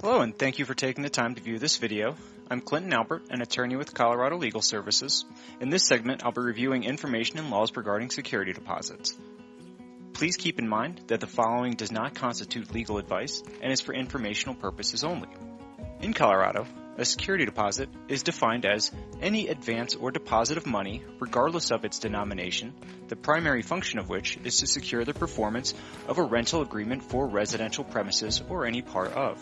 Hello, and thank you for taking the time to view this video. I'm Clinton Albert, an attorney with Colorado Legal Services. In this segment, I'll be reviewing information and laws regarding security deposits. Please keep in mind that the following does not constitute legal advice and is for informational purposes only. In Colorado, a security deposit is defined as any advance or deposit of money, regardless of its denomination, the primary function of which is to secure the performance of a rental agreement for residential premises or any part of.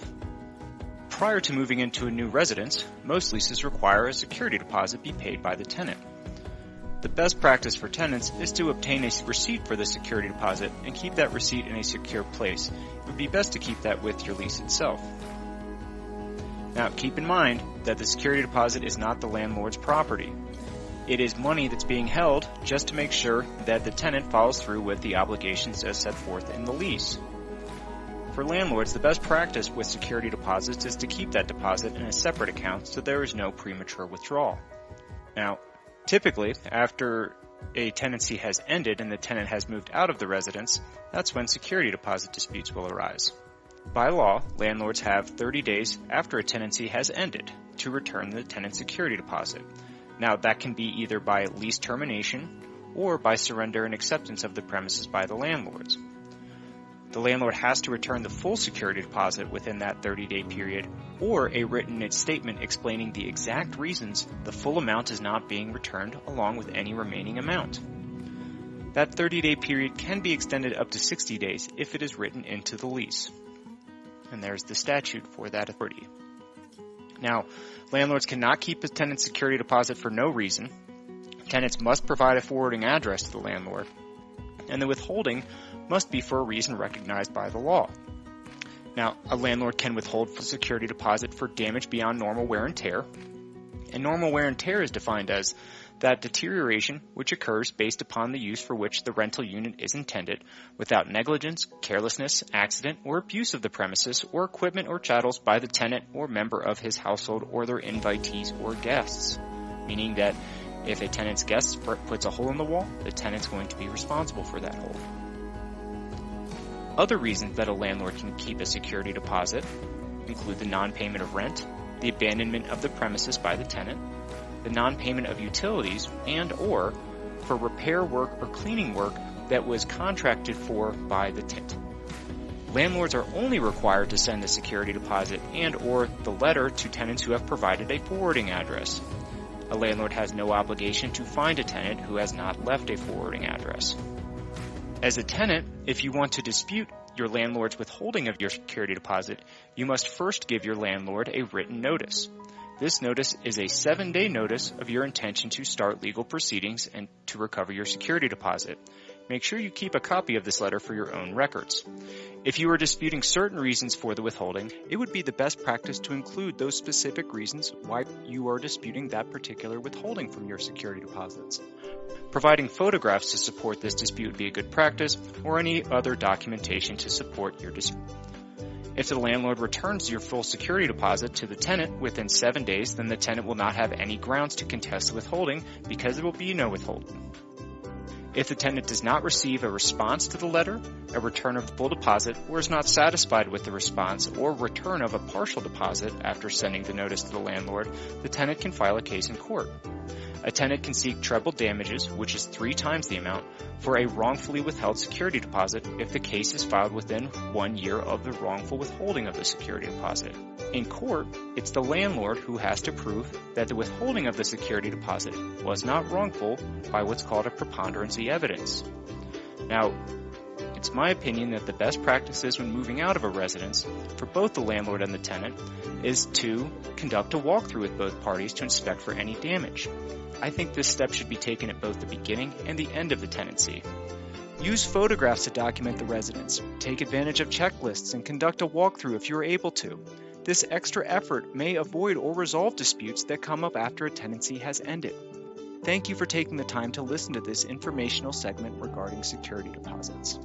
Prior to moving into a new residence, most leases require a security deposit be paid by the tenant. The best practice for tenants is to obtain a receipt for the security deposit and keep that receipt in a secure place. It would be best to keep that with your lease itself. Now, keep in mind that the security deposit is not the landlord's property. It is money that's being held just to make sure that the tenant follows through with the obligations as set forth in the lease. For landlords, the best practice with security deposits is to keep that deposit in a separate account so there is no premature withdrawal. Now, typically, after a tenancy has ended and the tenant has moved out of the residence, that's when security deposit disputes will arise. By law, landlords have 30 days after a tenancy has ended to return the tenant's security deposit. Now, that can be either by lease termination or by surrender and acceptance of the premises by the landlords. The landlord has to return the full security deposit within that 30-day period, or a written statement explaining the exact reasons the full amount is not being returned along with any remaining amount. That 30-day period can be extended up to 60 days if it is written into the lease. And there's the statute for that authority. Now, landlords cannot keep a tenant's security deposit for no reason. Tenants must provide a forwarding address to the landlord, and the withholding must be for a reason recognized by the law. Now, a landlord can withhold the security deposit for damage beyond normal wear and tear. And normal wear and tear is defined as that deterioration which occurs based upon the use for which the rental unit is intended without negligence, carelessness, accident, or abuse of the premises or equipment or chattels by the tenant or member of his household or their invitees or guests. Meaning that if a tenant's guest puts a hole in the wall, the tenant's going to be responsible for that hole. Other reasons that a landlord can keep a security deposit include the non-payment of rent, the abandonment of the premises by the tenant, the non-payment of utilities, and/or for repair work or cleaning work that was contracted for by the tenant. Landlords are only required to send the security deposit and/or the letter to tenants who have provided a forwarding address. A landlord has no obligation to find a tenant who has not left a forwarding address. As a tenant, if you want to dispute your landlord's withholding of your security deposit, you must first give your landlord a written notice. This notice is a 7-day notice of your intention to start legal proceedings and to recover your security deposit. Make sure you keep a copy of this letter for your own records. If you are disputing certain reasons for the withholding, it would be the best practice to include those specific reasons why you are disputing that particular withholding from your security deposits. Providing photographs to support this dispute would be a good practice, or any other documentation to support your dispute. If the landlord returns your full security deposit to the tenant within 7 days, then the tenant will not have any grounds to contest the withholding because there will be no withholding. If the tenant does not receive a response to the letter, a return of the full deposit, or is not satisfied with the response or return of a partial deposit after sending the notice to the landlord, the tenant can file a case in court. A tenant can seek treble damages, which is 3 times the amount, for a wrongfully withheld security deposit if the case is filed within 1 year of the wrongful withholding of the security deposit. In court, it's the landlord who has to prove that the withholding of the security deposit was not wrongful by what's called a preponderance of evidence. Now, it's my opinion that the best practices when moving out of a residence for both the landlord and the tenant is to conduct a walkthrough with both parties to inspect for any damage. I think this step should be taken at both the beginning and the end of the tenancy. Use photographs to document the residence. Take advantage of checklists and conduct a walkthrough if you are able to. This extra effort may avoid or resolve disputes that come up after a tenancy has ended. Thank you for taking the time to listen to this informational segment regarding security deposits.